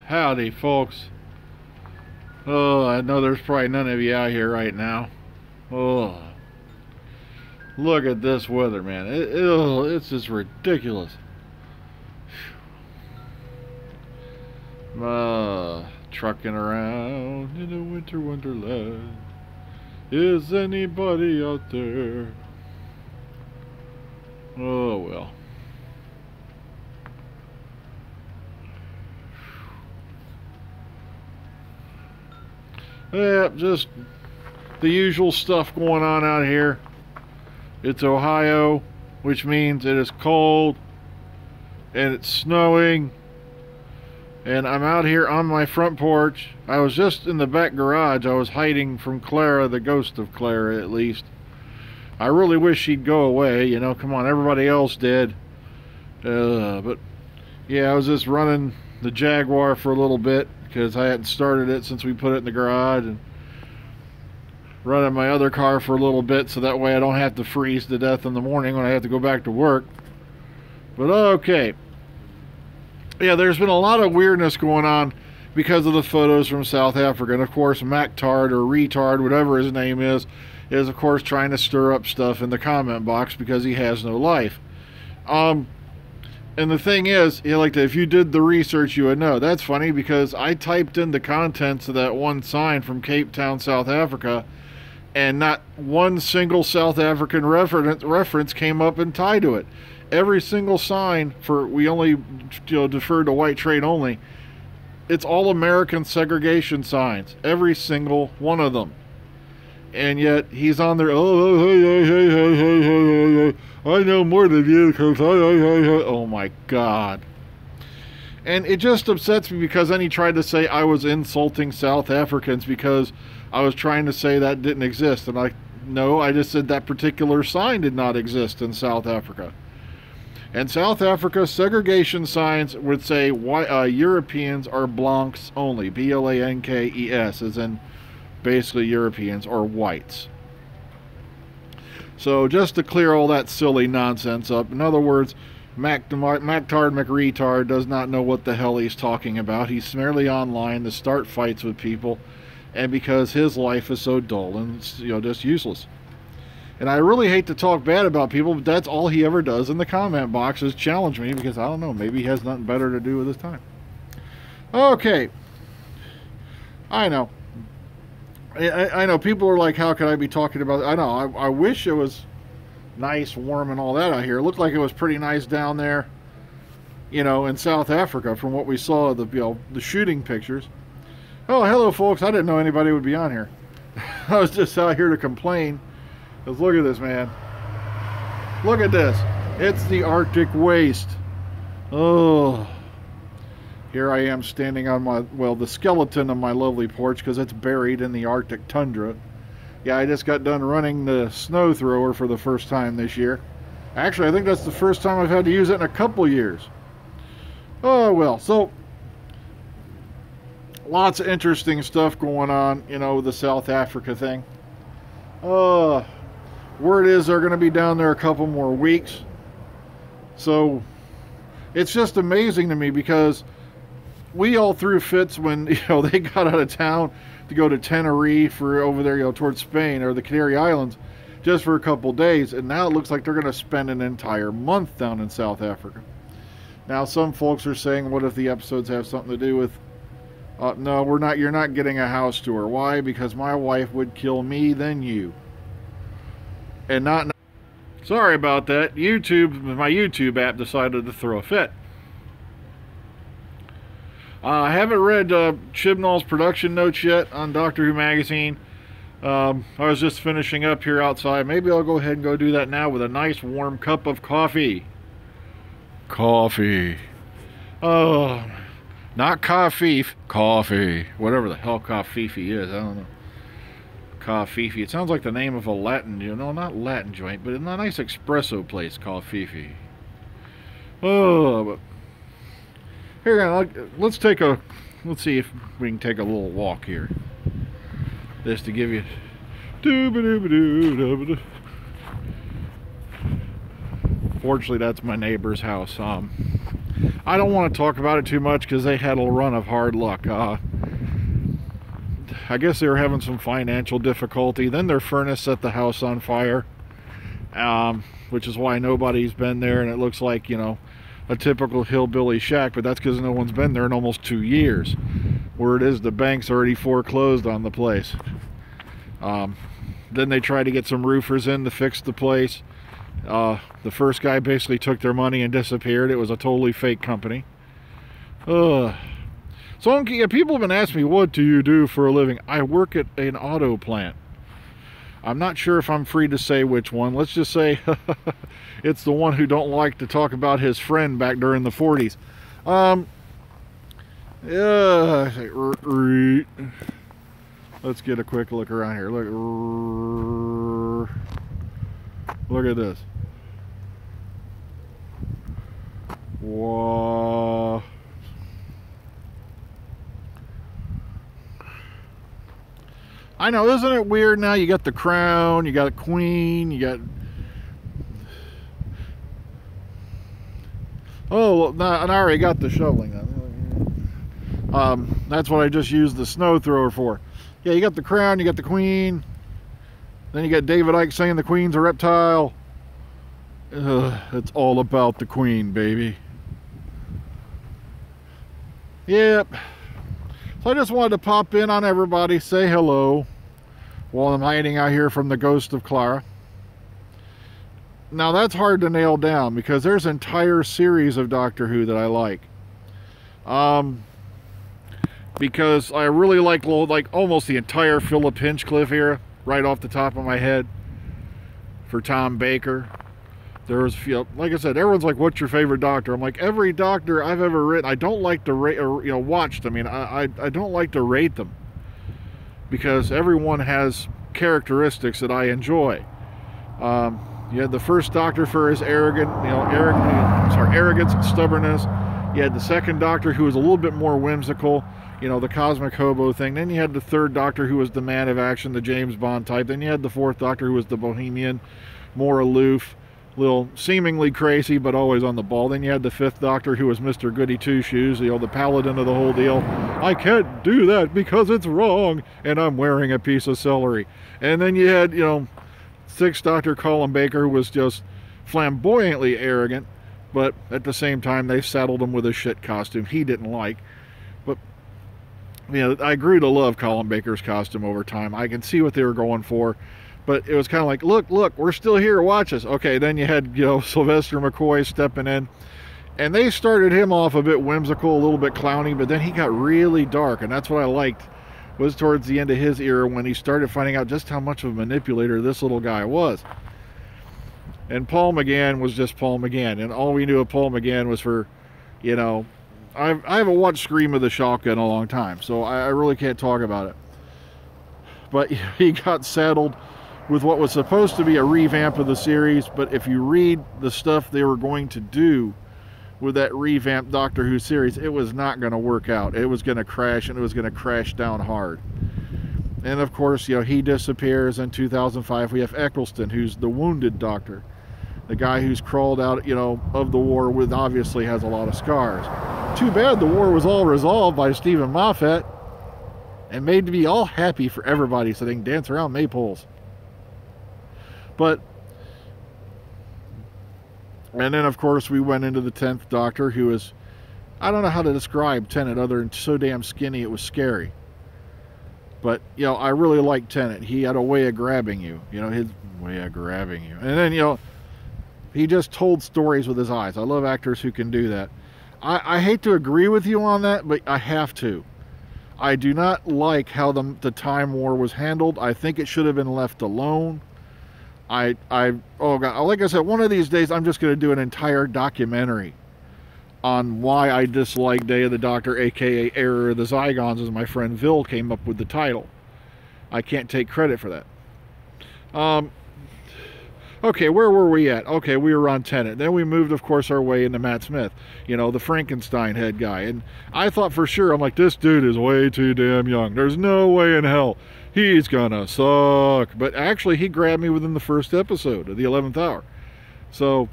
Howdy, folks. Oh, I know there's probably none of you out here right now. Oh, look at this weather, man. It's just ridiculous. Trucking around in a winter wonderland. Is anybody out there? Oh, well. Yeah, just the usual stuff going on out here. It's Ohio, which means it is cold and it's snowing. And I'm out here on my front porch. I was just in the back garage. I was hiding from Clara, the ghost of Clara, at least. I really wish she'd go away, you know, come on, everybody else did. But yeah, I was just running the Jaguar for a little bit because I hadn't started it since we put it in the garage, and running my other car for a little bit so that way I don't have to freeze to death in the morning when I have to go back to work. But okay. Yeah, there's been a lot of weirdness going on because of the photos from South Africa. And of course, MacTard or Retard, whatever his name is of course trying to stir up stuff in the comment box because he has no life. And the thing is, if you did the research, you would know. That's funny because I typed in the contents of that one sign from Cape Town, South Africa, and not one single South African reference came up and tied to it. Every single sign we only defer to white trade only. It's all American segregation signs, every single one of them. And yet he's on there. Oh, hey, I know more than you because oh my God. And it just upsets me because then he tried to say I was insulting South Africans because I was trying to say that didn't exist. And no, I just said that particular sign did not exist in South Africa. And South Africa segregation signs would say Europeans are blancs only, B-L-A-N-K-E-S, as in basically Europeans or whites. So just to clear all that silly nonsense up, in other words, MacTard McRetard does not know what the hell he's talking about. He's merely online to start fights with people, and because his life is so dull and just useless. And I really hate to talk bad about people, but that's all he ever does in the comment box is challenge me because I don't know, maybe he has nothing better to do with his time. Okay. I know. I know people are like, how could I be talking about it? I know. I wish it was nice, warm, and all that out here. It looked like it was pretty nice down there, in South Africa from what we saw of the shooting pictures. Oh, hello, folks. I didn't know anybody would be on here. I was just out here to complain. Because look at this, man. Look at this. It's the Arctic waste. Oh. Here I am standing on the skeleton of my lovely porch because it's buried in the Arctic tundra. Yeah, I just got done running the snow thrower for the first time this year. Actually, I think that's the first time I've had to use it in a couple years. Oh, well. So, lots of interesting stuff going on, with the South Africa thing. Word is they're going to be down there a couple more weeks. So, it's just amazing to me because we all threw fits when, they got out of town to go to Tenerife or over there, towards Spain or the Canary Islands just for a couple days. And now it looks like they're going to spend an entire month down in South Africa. Now, some folks are saying, what if the episodes have something to do with... no, we're not. You're not getting a house tour. Why? Because my wife would kill me than you. And not... Sorry about that. My YouTube app decided to throw a fit. I haven't read Chibnall's production notes yet on Doctor Who magazine. I was just finishing up here outside. Maybe I'll go ahead and go do that now with a nice warm cup of coffee. Coffee. Oh, not coffee. Coffee. Whatever the hell coffee is. I don't know. Coffee. It sounds like the name of a Latin, not Latin joint, but a nice espresso place called Fifi. Oh, but here, let's see if we can take a little walk here. Just to give you... Fortunately, that's my neighbor's house. I don't want to talk about it too much because they had a run of hard luck. I guess they were having some financial difficulty. Then their furnace set the house on fire, which is why nobody's been there, and it looks like, you know, a typical hillbilly shack, but that's because no one's been there in almost 2 years. Word is the bank's already foreclosed on the place. Then they tried to get some roofers in to fix the place. The first guy basically took their money and disappeared. It was a totally fake company. So people have been asking me, what do you do for a living? I work at an auto plant. I'm not sure if I'm free to say which one. Let's just say it's the one who don't like to talk about his friend back during the 40s. Yeah. Let's get a quick look around here. Look at this. Whoa. I know, isn't it weird now? You got the crown, you got a queen, you got... Oh, no, I already got the shoveling. That's what I just used the snow thrower for. Yeah, you got the crown, you got the queen. Then you got David Icke saying the queen's a reptile. It's all about the queen, baby. Yep. So I just wanted to pop in on everybody, say hello, while I'm hiding out here from the ghost of Clara. Now that's hard to nail down because there's an entire series of Doctor Who that I like. Because I really like almost the entire Philip Hinchcliffe era, right off the top of my head, for Tom Baker. There was, you know, like I said, everyone's like, what's your favorite Doctor? I'm like, every Doctor I've ever written, I don't like to rate, or, you know, watched. I mean, I don't like to rate them because everyone has characteristics that I enjoy. You had the first Doctor for his arrogance and stubbornness. You had the second Doctor who was a little bit more whimsical, you know, the cosmic hobo thing. Then you had the third Doctor who was the man of action, the James Bond type. Then you had the fourth Doctor who was the bohemian, more aloof, little seemingly crazy but always on the ball. Then you had the fifth Doctor who was Mr. Goody Two Shoes, you know, the paladin of the whole deal. I can't do that because it's wrong and I'm wearing a piece of celery. And then you had, you know, sixth Doctor Colin Baker, who was just flamboyantly arrogant, but at the same time they saddled him with a shit costume he didn't like. But you know, I grew to love Colin Baker's costume over time. I can see what they were going for. But it was kind of like, look, we're still here, watch us. Okay, then you had, you know, Sylvester McCoy stepping in. And they started him off a bit whimsical, a little bit clowny, but then he got really dark. And that's what I liked, was towards the end of his era when he started finding out just how much of a manipulator this little guy was. And Paul McGann was just Paul McGann. And all we knew of Paul McGann was for, you know, I haven't watched Scream of the Shotgun in a long time, so I really can't talk about it. But he got saddled with what was supposed to be a revamp of the series, but if you read the stuff they were going to do with that revamped Doctor Who series, it was not going to work out. It was going to crash, and it was going to crash down hard. And of course, you know, he disappears in 2005. We have Eccleston, who's the wounded Doctor, the guy who's crawled out, you know, of the war, with obviously has a lot of scars. Too bad the war was all resolved by Stephen Moffat and made to be all happy for everybody so they can dance around maypoles. But, and then of course we went into the 10th Doctor, who is, I don't know how to describe Tennant other than so damn skinny it was scary. But, you know, I really liked Tennant. He had a way of grabbing you, you know, his way of grabbing you. And then, you know, he just told stories with his eyes. I love actors who can do that. I hate to agree with you on that, but I have to. I do not like how the Time War was handled. I think it should have been left alone. Oh God, like I said, one of these days I'm just going to do an entire documentary on why I dislike Day of the Doctor, aka Error of the Zygons, as my friend Vil came up with the title. I can't take credit for that. Okay, where were we at? Okay, we were on Tennant. Then we moved, of course, our way into Matt Smith, you know, the Frankenstein head guy. And I thought for sure, I'm like, this dude is way too damn young. There's no way in hell he's gonna suck. But actually, he grabbed me within the first episode of the 11th hour. So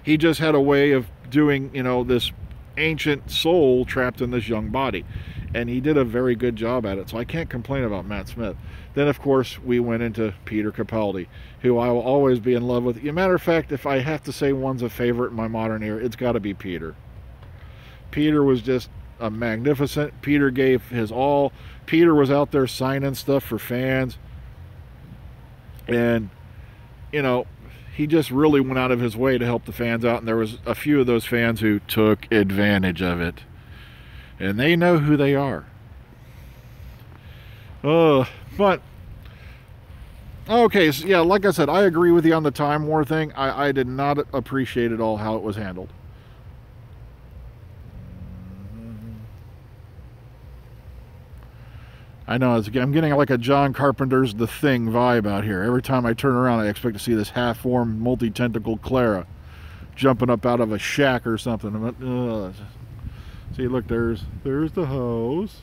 he just had a way of doing, you know, this ancient soul trapped in this young body. And he did a very good job at it, so I can't complain about Matt Smith. Then, of course, we went into Peter Capaldi, who I will always be in love with. As a matter of fact, if I have to say one's a favorite in my modern era, it's got to be Peter. Peter was just a magnificent. Peter gave his all. Peter was out there signing stuff for fans. And, you know, he just really went out of his way to help the fans out. And there was a few of those fans who took advantage of it. And they know who they are. But, okay, so yeah, like I said, I agree with you on the Time War thing. I did not appreciate at all how it was handled. I know, I'm getting like a John Carpenter's The Thing vibe out here. Every time I turn around, I expect to see this half-formed, multi-tentacled Clara jumping up out of a shack or something. See, look, there's the house.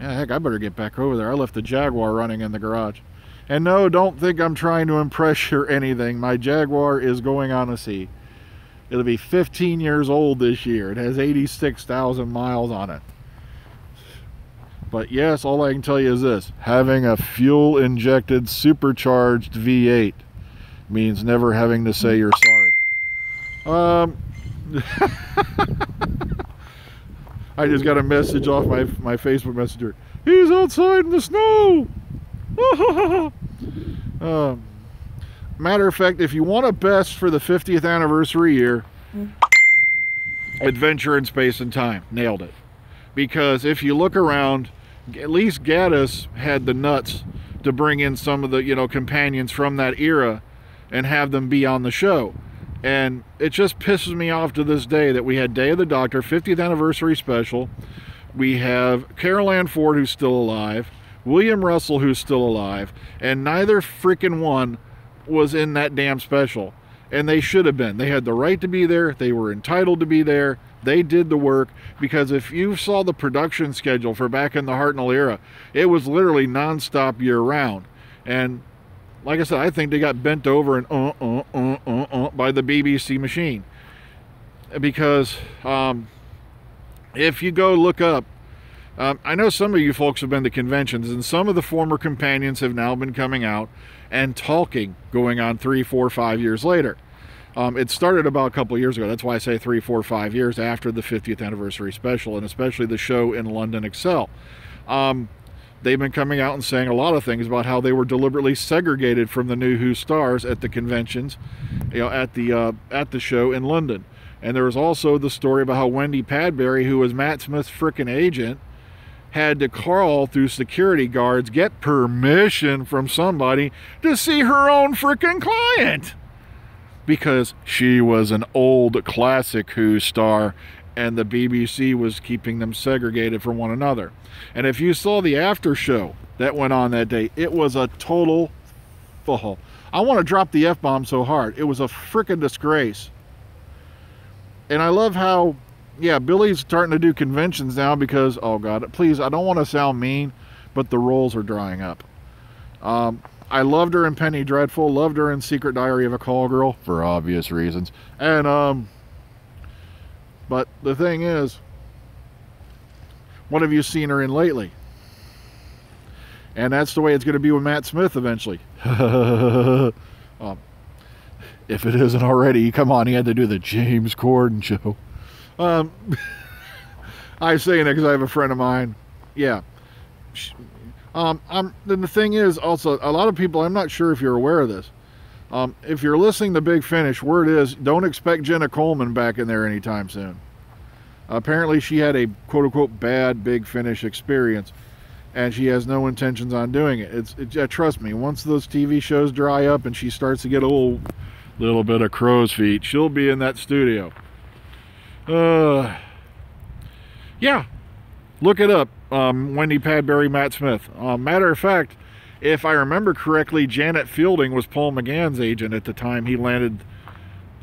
Yeah, heck, I better get back over there. I left the Jaguar running in the garage. And no, don't think I'm trying to impress you or anything. My Jaguar is going on a sea. It'll be 15 years old this year. It has 86,000 miles on it. But yes, all I can tell you is this. Having a fuel-injected, supercharged V8 means never having to say you're sorry. I just got a message off my Facebook Messenger. He's outside in the snow! Matter of fact, if you want a best for the 50th anniversary year, Adventure in Space and Time. Nailed it. Because if you look around, at least Gaddis had the nuts to bring in some of the, you know, companions from that era and have them be on the show. And it just pisses me off to this day that we had Day of the Doctor, 50th anniversary special. We have Carol Ann Ford, who's still alive, William Russell, who's still alive, and neither freaking one was in that damn special. And they should have been. They had the right to be there. They were entitled to be there. They did the work, because if you saw the production schedule for back in the Hartnell era, it was literally nonstop year-round. And like I said, I think they got bent over and by the BBC machine. Because if you go look up, I know some of you folks have been to conventions, and some of the former companions have now been coming out and talking, going on 3, 4, 5 years later. It started about a couple of years ago. That's why I say 3, 4, 5 years after the 50th anniversary special, and especially the show in London Excel. They've been coming out and saying a lot of things about how they were deliberately segregated from the New Who stars at the conventions, you know, at the show in London. And there was also the story about how Wendy Padbury, who was Matt Smith's frickin' agent, had to crawl through security guards, get permission from somebody to see her own frickin' client, because she was an old classic Who star, and the BBC was keeping them segregated from one another. And if you saw the after show that went on that day, it was a total, I want to drop the F-bomb so hard. It was a frickin' disgrace. And I love how, yeah, Billy's starting to do conventions now because, oh God, please, I don't want to sound mean, but the roles are drying up. I loved her in Penny Dreadful, loved her in Secret Diary of a Call Girl, for obvious reasons. And, but the thing is, what have you seen her in lately? And that's the way it's going to be with Matt Smith eventually. If it isn't already, come on, he had to do the James Corden show. I say it because I have a friend of mine. Yeah. Then the thing is, also, a lot of people, I'm not sure if you're aware of this. If you're listening to Big Finish, word is, don't expect Jenna Coleman back in there anytime soon. Apparently she had a quote-unquote bad Big Finish experience, and she has no intentions on doing it. Trust me, once those TV shows dry up and she starts to get a little bit of crow's feet, she'll be in that studio. Yeah, look it up. Wendy Padbury, Matt Smith. Matter of fact, if I remember correctly, Janet Fielding was Paul McGann's agent at the time he landed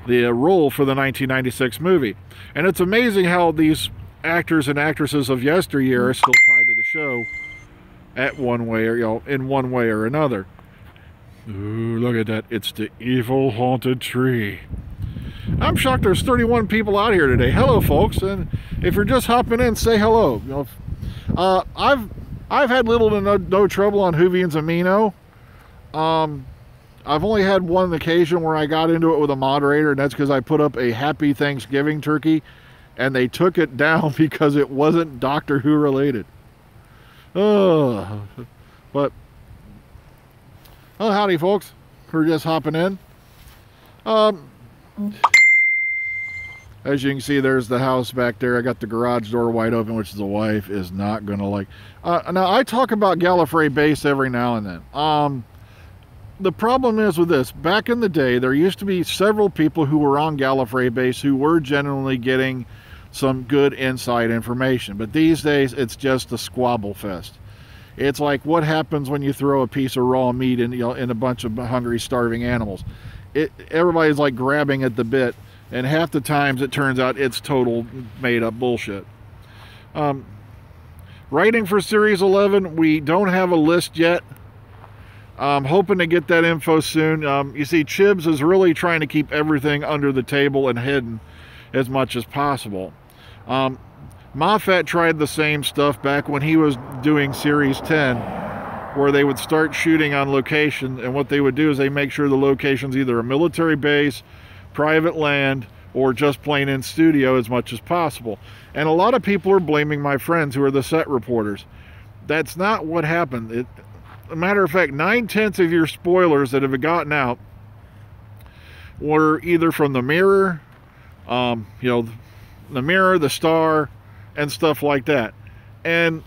the role for the 1996 movie. And it's amazing how these actors and actresses of yesteryear are still tied to the show at one way or, in one way or another. Ooh, look at that. It's the evil haunted tree. I'm shocked there's 31 people out here today. Hello, folks, and if you're just hopping in, say hello. You know, I've had little to no trouble on Hoovian's Amino. I've only had one occasion where I got into it with a moderator, and that's because I put up a Happy Thanksgiving turkey, and they took it down because it wasn't Doctor Who related. But oh, howdy, folks. We're just hopping in. As you can see, there's the house back there. I got the garage door wide open, which the wife is not gonna like. Now I talk about Gallifrey Base every now and then. The problem is with this, back in the day, there used to be several people who were on Gallifrey Base who were genuinely getting some good inside information. But these days, it's just a squabble fest. It's like what happens when you throw a piece of raw meat in, in a bunch of hungry, starving animals. Everybody's like grabbing at the bit, and half the times it turns out it's total made-up bullshit. Writing for Series 11, we don't have a list yet. I'm hoping to get that info soon. You see, Chibs is really trying to keep everything under the table and hidden as much as possible. Moffat tried the same stuff back when he was doing Series 10, where they would start shooting on location, and what they would do is they make sure the location's either a military base, private land, or just plain in studio as much as possible. And a lot of people are blaming my friends who are the set reporters. That's not what happened. As a matter of fact, 9/10 of your spoilers that have gotten out were either from the Mirror, the Mirror, the Star, and stuff like that. And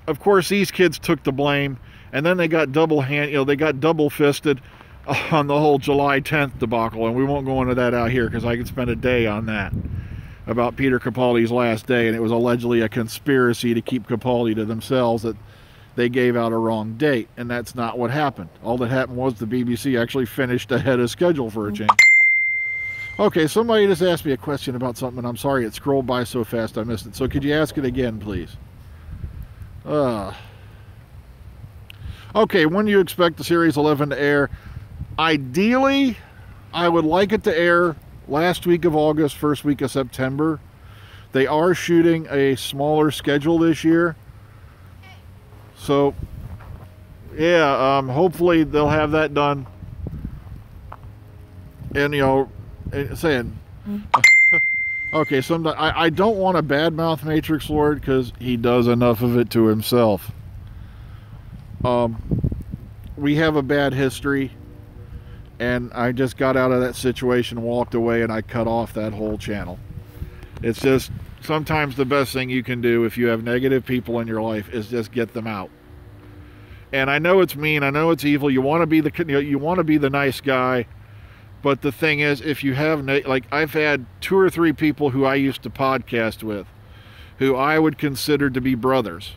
of course, these kids took the blame, and then they got double-fisted on the whole July 10th debacle, and we won't go into that out here because I could spend a day on that, about Peter Capaldi's last day, and it was allegedly a conspiracy to keep Capaldi to themselves, that they gave out a wrong date, and that's not what happened. All that happened was the BBC actually finished ahead of schedule for a change. Okay, somebody just asked me a question about something, and I'm sorry it scrolled by so fast I missed it. So could you ask it again, please? Okay, when do you expect the Series 11 to air? Ideally, I would like it to air last week of August, first week of September. They are shooting a smaller schedule this year. So, yeah, hopefully they'll have that done. And, saying, okay, I don't want to badmouth Matrix Lord because he does enough of it to himself. We have a bad history, and I just got out of that situation, walked away, and I cut off that whole channel. It's just sometimes the best thing you can do if you have negative people in your life is just get them out. And I know it's mean, I know it's evil. You want to be the nice guy, but the thing is, if you have like I've had 2 or 3 people who I used to podcast with, who I would consider to be brothers.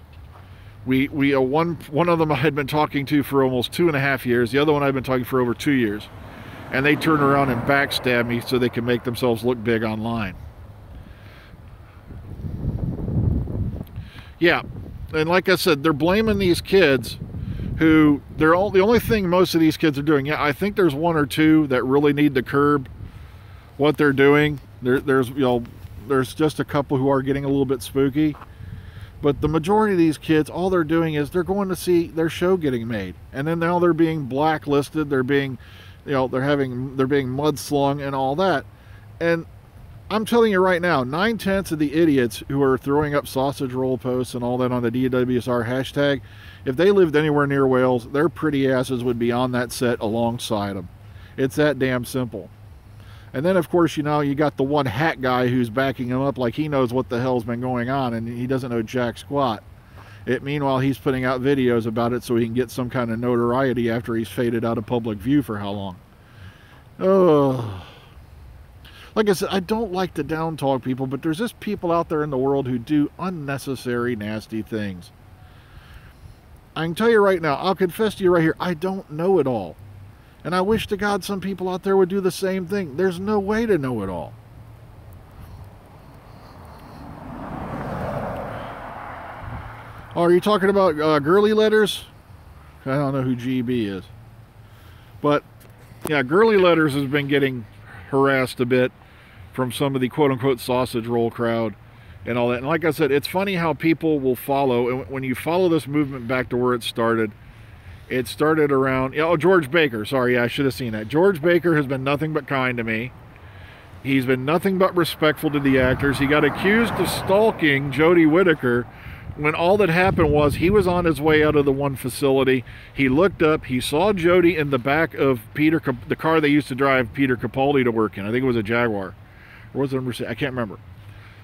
One of them I had been talking to for almost 2.5 years. The other one I've been talking for over 2 years, and they turn around and backstab me so they can make themselves look big online. Yeah, and like I said, they're blaming these kids who the only thing most of these kids are doing. Yeah, I think there's 1 or 2 that really need to curb what they're doing. There's just a couple who are getting a little bit spooky, but the majority of these kids, all they're doing is they're going to see their show getting made, and then now they're being blacklisted. They're being, they're being mudslung and all that. And I'm telling you right now, 9/10 of the idiots who are throwing up sausage roll posts and all that on the DWSR hashtag, if they lived anywhere near Wales, their pretty asses would be on that set alongside them. It's that damn simple. And then, of course, you got the one hat guy who's backing him up like he knows what the hell's been going on, and he doesn't know jack squat. Meanwhile, he's putting out videos about it so he can get some kind of notoriety after he's faded out of public view for how long. Oh. Like I said, I don't like to down talk people, but there's just people out there in the world who do unnecessary, nasty things. I can tell you right now, I'll confess to you right here, I don't know it all. And I wish to God some people out there would do the same thing. There's no way to know it all. Oh, are you talking about girly letters? I don't know who GB is. But, yeah, girly letters has been getting harassed a bit from some of the quote-unquote sausage roll crowd and all that. And like I said, it's funny how people will follow, and when you follow this movement back to where it started around, oh, George Baker, sorry, yeah, I should have seen that. George Baker has been nothing but kind to me. He's been nothing but respectful to the actors. He got accused of stalking Jodie Whittaker when all that happened was he was on his way out of the one facility. He looked up, he saw Jodie in the back of the car they used to drive Peter Capaldi to work in. I think it was a Jaguar. Or was it a Mercedes? I can't remember.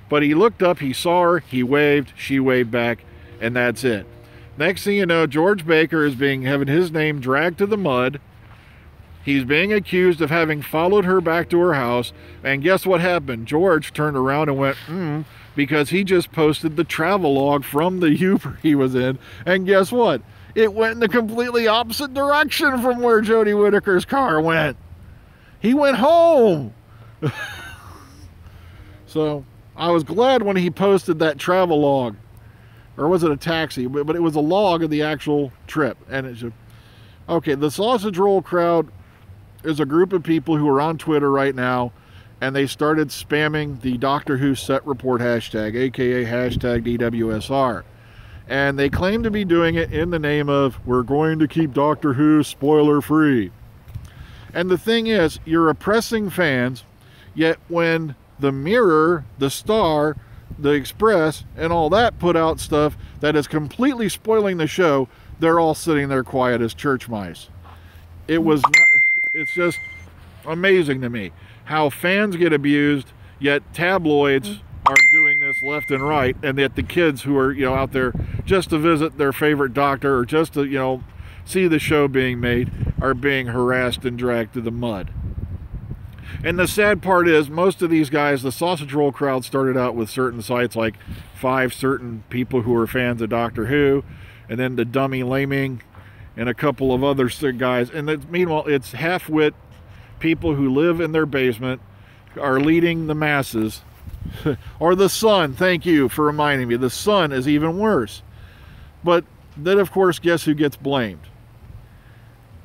But he looked up, he saw her, he waved, she waved back, and that's it. Next thing you know, George Baker is having his name dragged to the mud. He's being accused of having followed her back to her house. And guess what happened? George turned around and went, because he just posted the travel log from the Uber he was in. And guess what? It went in the completely opposite direction from where Jodie Whittaker's car went. He went home. So I was glad when he posted that travel log. Or was it a taxi? But it was a log of the actual trip. And it's okay, the sausage roll crowd is a group of people who are on Twitter right now, and they started spamming the Doctor Who set report hashtag, aka hashtag DWSR. And they claim to be doing it in the name of, we're going to keep Doctor Who spoiler free. And the thing is, you're oppressing fans, yet when the Mirror, the Star, the Express, and all that put out stuff that is completely spoiling the show, they're all sitting there quiet as church mice. It's just amazing to me how fans get abused, yet tabloids are doing this left and right, and yet the kids who are, out there just to visit their favorite doctor or just to, see the show being made are being harassed and dragged to the mud. And the sad part is, most of these guys, the sausage roll crowd started out with certain sites, like 5 certain people who are fans of Doctor Who, and then the Dummy Laming, and a couple of other guys. And meanwhile, it's half-wit people who live in their basement are leading the masses. Or the Sun, thank you for reminding me. The Sun is even worse. But then, of course, guess who gets blamed?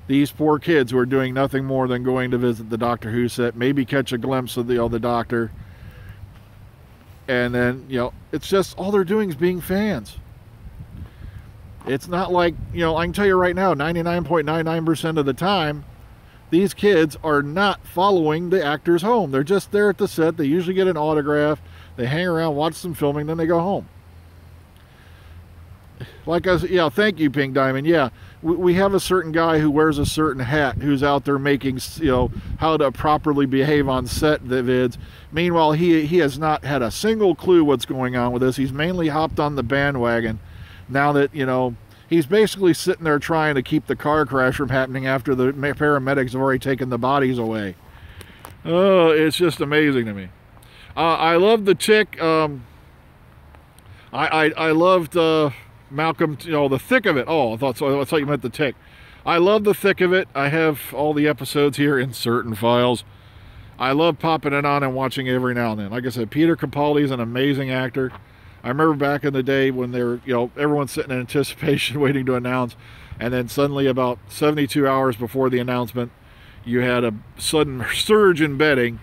These poor kids who are doing nothing more than going to visit the Doctor Who set, maybe catch a glimpse of the Doctor. And then, it's just all they're doing is being fans. It's not like, I can tell you right now, 99.99% of the time, these kids are not following the actors home. They're just there at the set. They usually get an autograph. They hang around, watch some filming, then they go home. Like I said, thank you, Pink Diamond. Yeah, we have a certain guy who wears a certain hat who's out there making, how to properly behave on set vids. Meanwhile, he has not had a single clue what's going on with this. He's mainly hopped on the bandwagon. Now that, he's basically sitting there trying to keep the car crash from happening after the paramedics have already taken the bodies away. Oh, it's just amazing to me. I love the chick. I loved Malcolm, the thick of it. Oh, I thought you meant the tick. I love the thick of it. I have all the episodes here in certain files. I love popping it on and watching it every now and then. Like I said, Peter Capaldi is an amazing actor. I remember back in the day when they were, everyone's sitting in anticipation waiting to announce, and then suddenly about 72 hours before the announcement, you had a sudden surge in betting,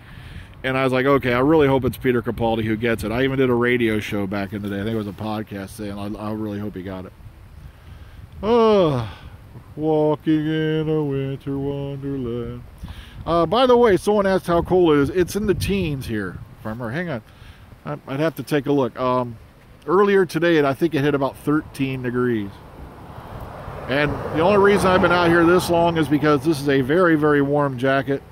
and I was like, okay, I really hope it's Peter Capaldi who gets it. I even did a radio show back in the day. I think it was a podcast saying, I really hope he got it. Oh, walking in a winter wonderland. By the way, someone asked how cold it is. It's in the teens here. If I remember, hang on. I'd have to take a look. Earlier today, I think it hit about 13 degrees. And the only reason I've been out here this long is because this is a very, very warm jacket.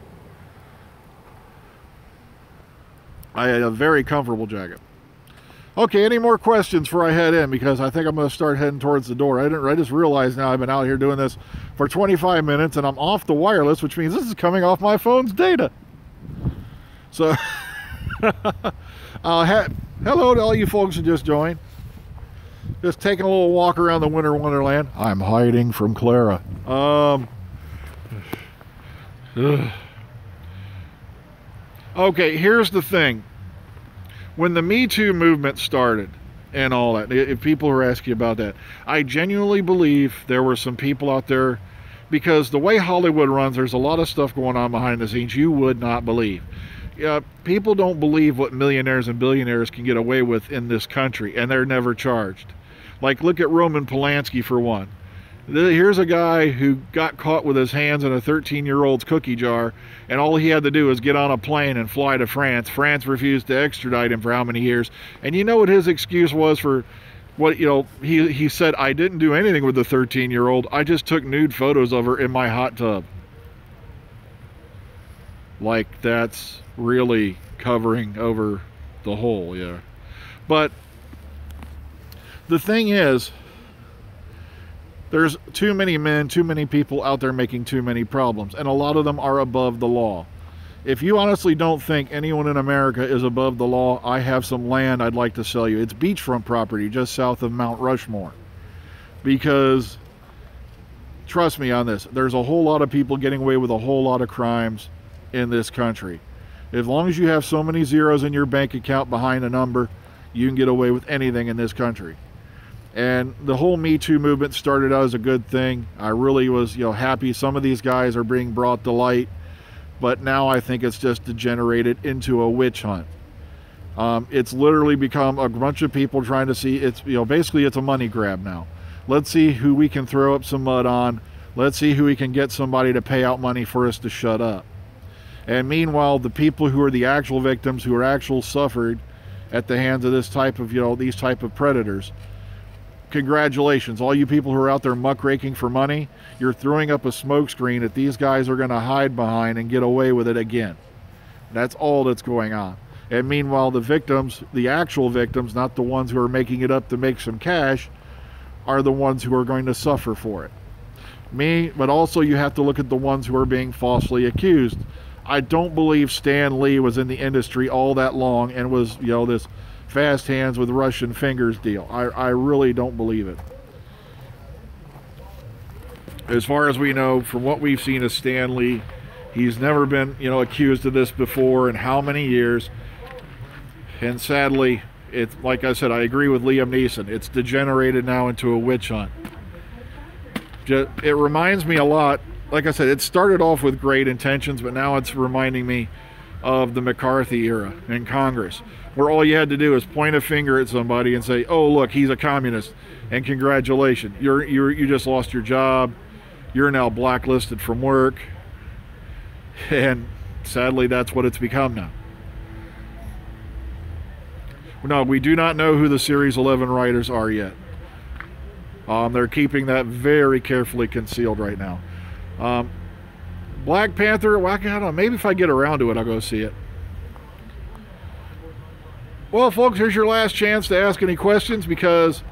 I had a very comfortable jacket. Okay, any more questions before I head in? Because I think I'm going to start heading towards the door. I just realized now I've been out here doing this for 25 minutes and I'm off the wireless, which means this is coming off my phone's data. So... hello to all you folks who just joined. Just taking a little walk around the winter wonderland. I'm hiding from Clara. Okay, here's the thing. When the MeToo movement started and all that, if people are asking about that, I genuinely believe there were some people out there because the way Hollywood runs, there's a lot of stuff going on behind the scenes you would not believe. People don't believe what millionaires and billionaires can get away with in this country, and they're never charged. Like, look at Roman Polanski for one. Here's a guy who got caught with his hands in a 13-year-old's cookie jar, and all he had to do was get on a plane and fly to France. France refused to extradite him for how many years? And you know what his excuse was for what, he said, I didn't do anything with the 13-year-old. I just took nude photos of her in my hot tub. Like, that's really covering over the whole, yeah. But the thing is, there's too many men, too many people out there making too many problems, and a lot of them are above the law. If you honestly don't think anyone in America is above the law, I have some land I'd like to sell you. It's beachfront property just south of Mount Rushmore. Because, trust me on this, there's a whole lot of people getting away with a whole lot of crimes in this country. As long as you have so many zeros in your bank account behind a number, you can get away with anything in this country. And the whole MeToo movement started out as a good thing. I really was, happy some of these guys are being brought to light. But now I think it's just degenerated into a witch hunt. It's literally become a bunch of people trying to see, basically it's a money grab now. Let's see who we can throw up some mud on. Let's see who we can get somebody to pay out money for us to shut up. And meanwhile, the people who are the actual victims, who are actual suffered at the hands of this type of, these type of predators, congratulations. All you people who are out there muckraking for money, you're throwing up a smokescreen that these guys are going to hide behind and get away with it again. That's all that's going on. And meanwhile, the victims, the actual victims, not the ones who are making it up to make some cash, are the ones who are going to suffer for it. But also you have to look at the ones who are being falsely accused. I don't believe Stan Lee was in the industry all that long and was, this fast hands with Russian fingers deal. I really don't believe it. As far as we know, from what we've seen of Stan Lee, he's never been, accused of this before in how many years. And sadly, it's like I said, I agree with Liam Neeson. It's degenerated now into a witch hunt. It reminds me a lot. Like I said, it started off with great intentions, but now it's reminding me of the McCarthy era in Congress, where all you had to do is point a finger at somebody and say, oh, look, he's a communist, and congratulations, you just lost your job, you're now blacklisted from work. And sadly, that's what it's become now. No, we do not know who the Series 11 writers are yet. They're keeping that very carefully concealed right now. Black Panther, well, I don't know, maybe if I get around to it, I'll go see it. Well, folks, here's your last chance to ask any questions, because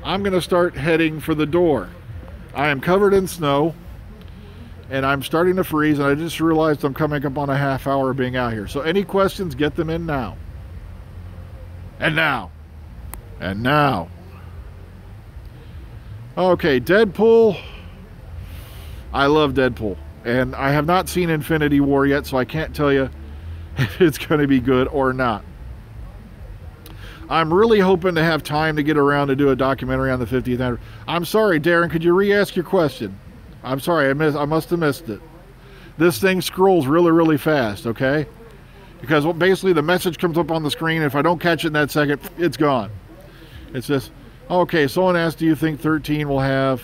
I'm going to start heading for the door. I am covered in snow, and I'm starting to freeze, and I just realized I'm coming up on a half hour of being out here. So any questions, get them in now. And now. And now. Okay, Deadpool. I love Deadpool, and I have not seen Infinity War yet, so I can't tell you if it's going to be good or not. I'm really hoping to have time to get around to do a documentary on the 50th anniversary. I'm sorry, Darren, could you re-ask your question? I'm sorry, I must have missed it. This thing scrolls really, really fast, okay? Because basically the message comes up on the screen. If I don't catch it in that second, it's gone. It's just, okay, someone asked, do you think 13 will have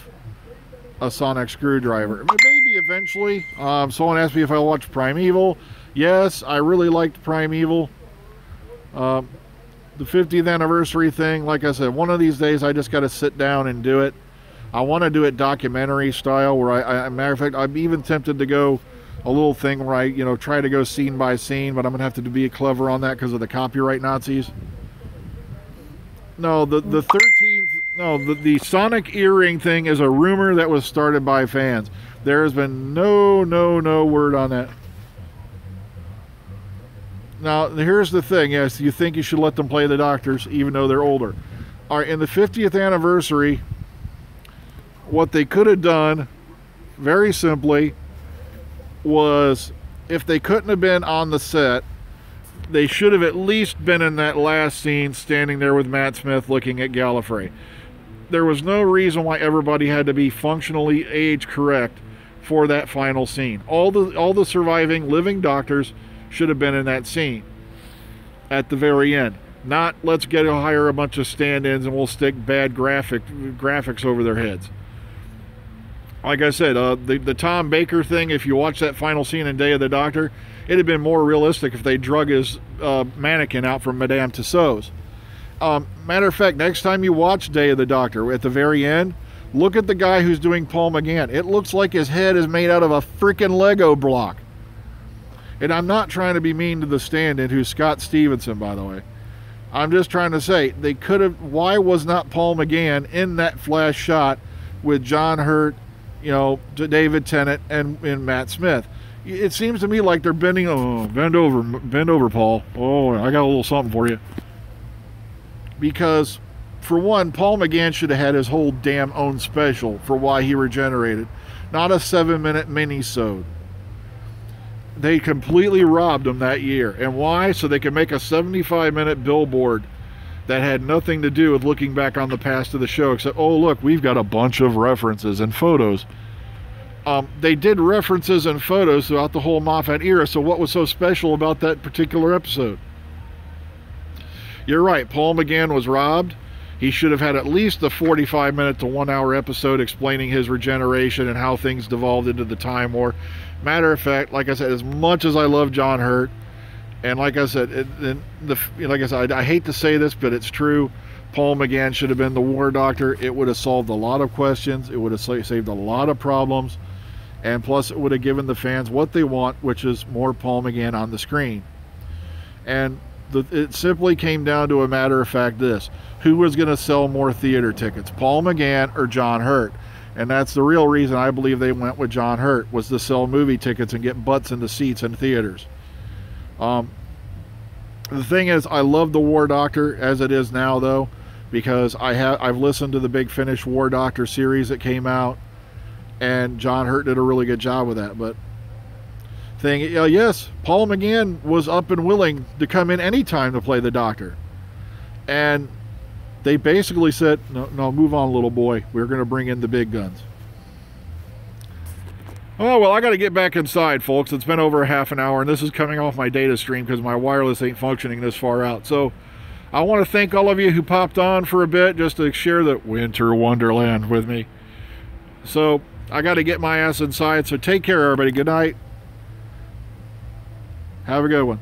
a sonic screwdriver? Maybe eventually. Someone asked me if I watched Primeval. Yes, I really liked Primeval. The 50th anniversary thing, like I said, one of these days I just got to sit down and do it. I want to do it documentary style, where matter of fact, I'm even tempted to go a little thing where I, try to go scene by scene, but I'm gonna have to be clever on that because of the copyright Nazis. No, the 13th. No, the Sonic earring thing is a rumor that was started by fans. There has been no word on that. Now, here's the thing. Yes, you think you should let them play the doctors, even though they're older. All right, in the 50th anniversary, what they could have done, very simply, was if they couldn't have been on the set, they should have at least been in that last scene standing there with Matt Smith looking at Gallifrey. There was no reason why everybody had to be functionally age correct for that final scene. All the surviving living doctors should have been in that scene at the very end. Not let's hire a bunch of stand-ins and we'll stick bad graphics over their heads. Like I said, the Tom Baker thing, if you watch that final scene in Day of the Doctor, it'd have been more realistic if they drug his mannequin out from Madame Tussauds. Matter of fact, next time you watch Day of the Doctor, at the very end, look at the guy who's doing Paul McGann. It looks like his head is made out of a freaking Lego block. And I'm not trying to be mean to the stand-in, who's Scott Stevenson, by the way. I'm just trying to say, they could have, why was not Paul McGann in that flash shot with John Hurt, you know, David Tennant, and Matt Smith? It seems to me like they're bend over, Paul. Oh, I got a little something for you. Because, for one, Paul McGann should have had his whole damn own special for why he regenerated, not a 7-minute mini-sode. They completely robbed him that year. And why? So they could make a 75-minute billboard that had nothing to do with looking back on the past of the show, except, oh, look, we've got a bunch of references and photos. They did references and photos throughout the whole Moffat era, so what was so special about that particular episode? You're right, Paul McGann was robbed. He should have had at least a 45-minute to 1-hour episode explaining his regeneration and how things devolved into the Time War. Matter of fact, like I said, as much as I love John Hurt, and like I said, I hate to say this, but it's true, Paul McGann should have been the War Doctor. It would have solved a lot of questions. It would have saved a lot of problems. And plus, it would have given the fans what they want, which is more Paul McGann on the screen. And it simply came down to a matter of fact this. Who was going to sell more theater tickets, Paul McGann or John Hurt? And that's the real reason I believe they went with John Hurt, was to sell movie tickets and get butts into seats in theaters. The thing is, I love the War Doctor as it is now, though, because I've listened to the Big Finish War Doctor series that came out, and John Hurt did a really good job with that. But yes, Paul McGann was up and willing to come in anytime to play the Doctor, and they basically said, no, move on, little boy. We're going to bring in the big guns. Oh, well, I got to get back inside, folks. It's been over a half an hour, and this is coming off my data stream because my wireless ain't functioning this far out. So I want to thank all of you who popped on for a bit just to share the winter wonderland with me. So I got to get my ass inside. So take care, everybody. Good night. Have a good one.